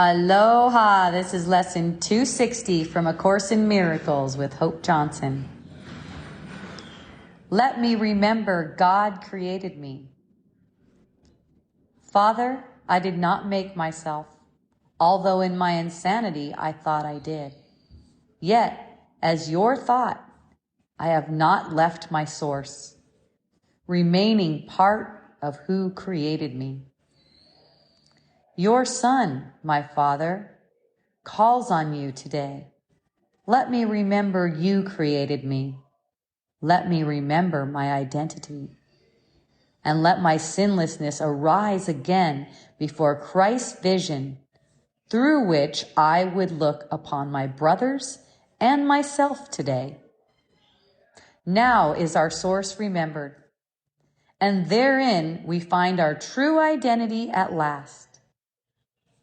Aloha! This is lesson 260 from A Course in Miracles with Hope Johnson. Let me remember God created me. Father, I did not make myself, although in my insanity I thought I did. Yet, as your thought, I have not left my source, remaining part of who created me. Your Son, my Father, calls on you today. Let me remember you created me. Let me remember my identity. And let my sinlessness arise again before Christ's vision, through which I would look upon my brothers and myself today. Now is our source remembered, and therein we find our true identity at last.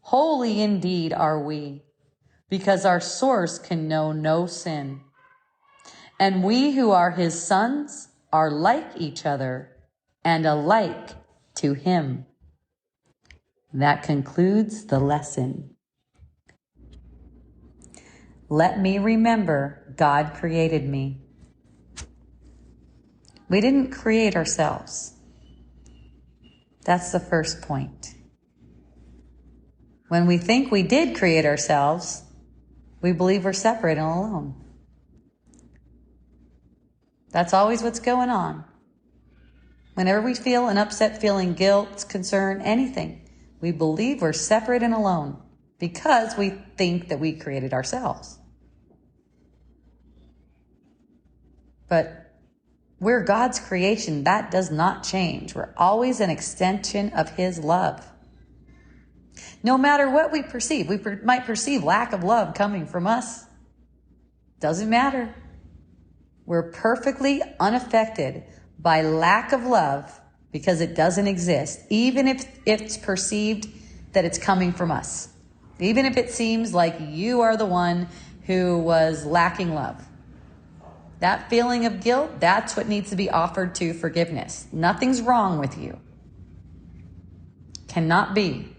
Holy indeed are we, because our source can know no sin. And we who are his sons are like each other and alike to him. That concludes the lesson. Let me remember God created me. We didn't create ourselves. That's the first point. When we think we did create ourselves, we believe we're separate and alone. That's always what's going on. Whenever we feel an upset feeling, guilt, concern, anything, we believe we're separate and alone because we think that we created ourselves. But we're God's creation. That does not change. We're always an extension of his love. No matter what we perceive, we might perceive lack of love coming from us. Doesn't matter. We're perfectly unaffected by lack of love because it doesn't exist, even if it's perceived that it's coming from us. Even if it seems like you are the one who was lacking love. That feeling of guilt, that's what needs to be offered to forgiveness. Nothing's wrong with you. Cannot be.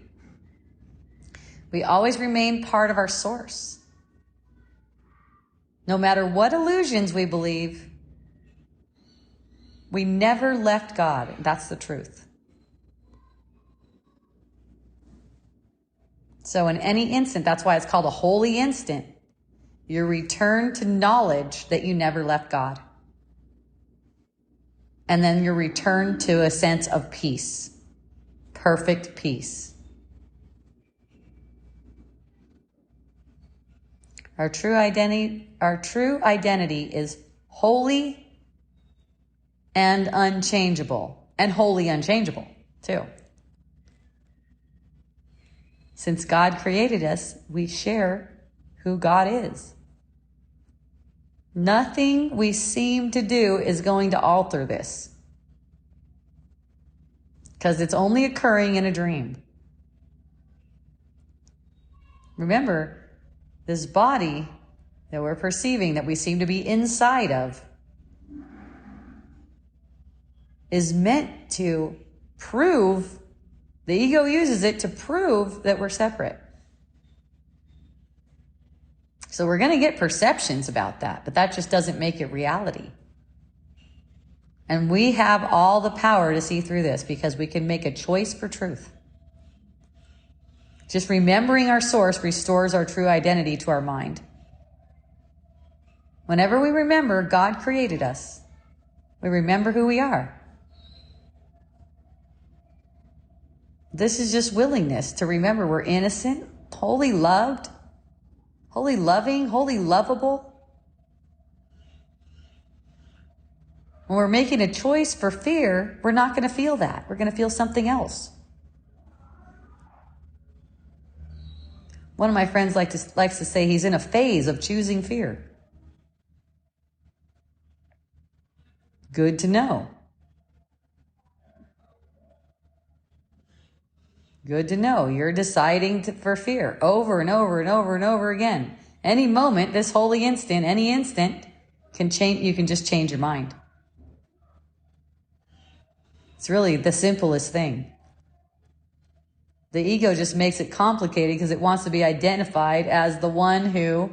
We always remain part of our source. No matter what illusions we believe, we never left God. That's the truth. So in any instant, that's why it's called a holy instant, you return to knowledge that you never left God. And then you return to a sense of peace, perfect peace. Our true identity is holy and unchangeable, and wholly unchangeable too. Since God created us, we share who God is. Nothing we seem to do is going to alter this, because it's only occurring in a dream. Remember, this body that we're perceiving, that we seem to be inside of, is meant to prove, the ego uses it to prove that we're separate. So we're going to get perceptions about that, but that just doesn't make it reality. And we have all the power to see through this because we can make a choice for truth. Just remembering our source restores our true identity to our mind. Whenever we remember God created us, we remember who we are. This is just willingness to remember we're innocent, wholly loved, wholly loving, wholly lovable. When we're making a choice for fear, we're not going to feel that. We're going to feel something else. One of my friends likes to say he's in a phase of choosing fear. Good to know. Good to know. You're deciding for fear over and over and over and over again. Any moment, this holy instant, any instant, can change. You can just change your mind. It's really the simplest thing. The ego just makes it complicated because it wants to be identified as the one who,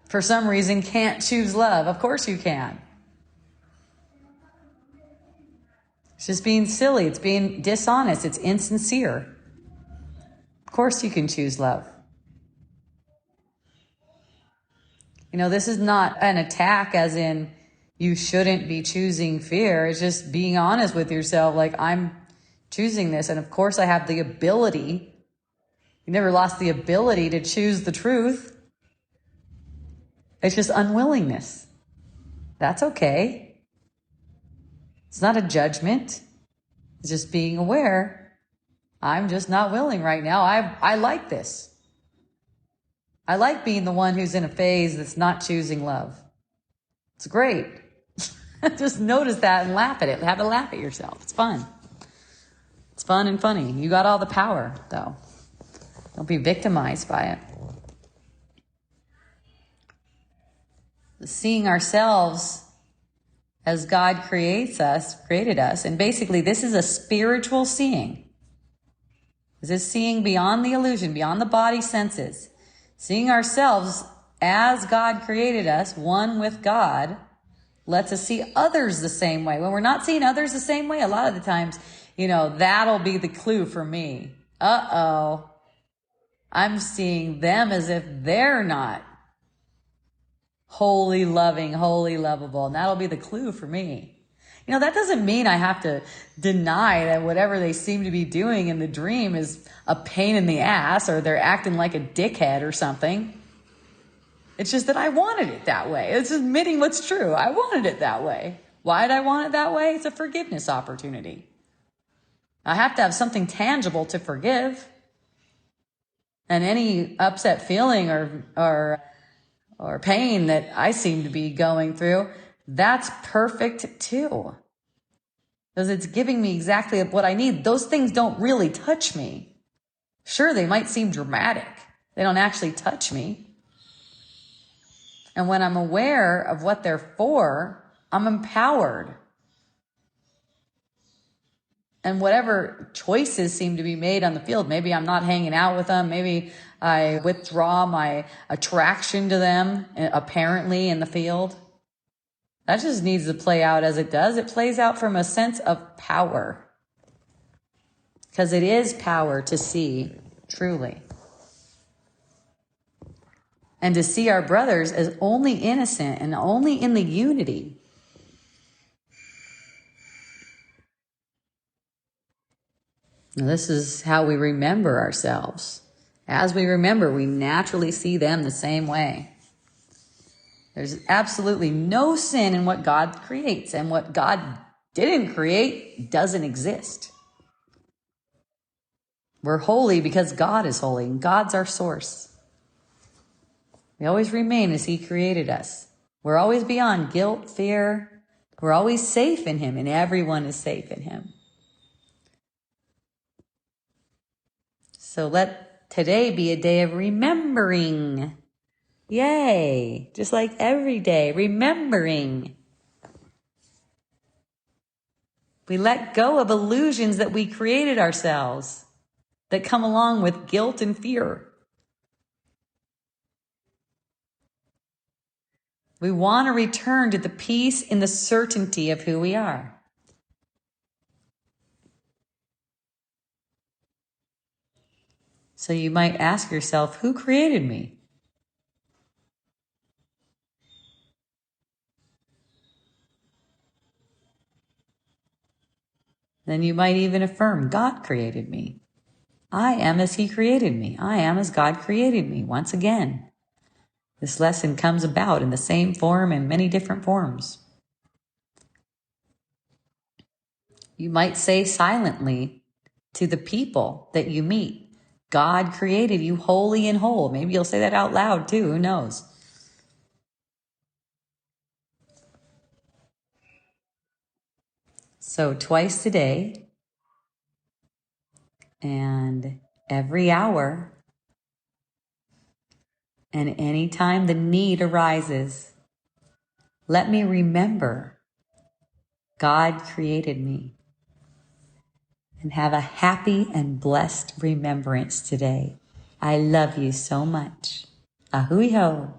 for some reason, can't choose love. Of course you can. It's just being silly. It's being dishonest. It's insincere. Of course you can choose love. This is not an attack as in you shouldn't be choosing fear. It's just being honest with yourself. Like, I'm choosing this. And of course I have the ability. You never lost the ability to choose the truth. It's just unwillingness. That's okay. It's not a judgment. It's just being aware. I'm just not willing right now. I like this. I like being the one who's in a phase that's not choosing love. It's great. Just notice that and laugh at it. Have a laugh at yourself. It's fun. It's fun and funny. You got all the power, though. Don't be victimized by it. Seeing ourselves as God created us, and basically this is a spiritual seeing. This is seeing beyond the illusion, beyond the body senses. Seeing ourselves as God created us, one with God, lets us see others the same way. When we're not seeing others the same way, a lot of the times, that'll be the clue for me. Uh-oh. I'm seeing them as if they're not wholly loving, wholly lovable. And that'll be the clue for me. That doesn't mean I have to deny that whatever they seem to be doing in the dream is a pain in the ass or they're acting like a dickhead or something. It's just that I wanted it that way. It's admitting what's true. I wanted it that way. Why did I want it that way? It's a forgiveness opportunity. I have to have something tangible to forgive. And any upset feeling or pain that I seem to be going through, that's perfect too. Because it's giving me exactly what I need. Those things don't really touch me. Sure, they might seem dramatic. They don't actually touch me. And when I'm aware of what they're for, I'm empowered. And whatever choices seem to be made on the field, maybe I'm not hanging out with them. Maybe I withdraw my attraction to them, apparently, in the field. That just needs to play out as it does. It plays out from a sense of power. Because it is power to see truly. And to see our brothers as only innocent and only in the unity. Now, this is how we remember ourselves. As we remember, we naturally see them the same way. There's absolutely no sin in what God creates, and what God didn't create doesn't exist. We're holy because God is holy, and God's our source. We always remain as He created us. We're always beyond guilt, fear. We're always safe in Him, and everyone is safe in Him. So let today be a day of remembering. Yay! Just like every day, remembering. We let go of illusions that we created ourselves that come along with guilt and fear. We want to return to the peace in the certainty of who we are. So you might ask yourself, who created me? Then you might even affirm, God created me. I am as He created me. I am as God created me. Once again, this lesson comes about in the same form in many different forms. You might say silently to the people that you meet, God created you holy and whole. Maybe you'll say that out loud too. Who knows? So twice a day and every hour and any time the need arises, let me remember God created me. and have a happy and blessed remembrance today. I love you so much. Ahui ho.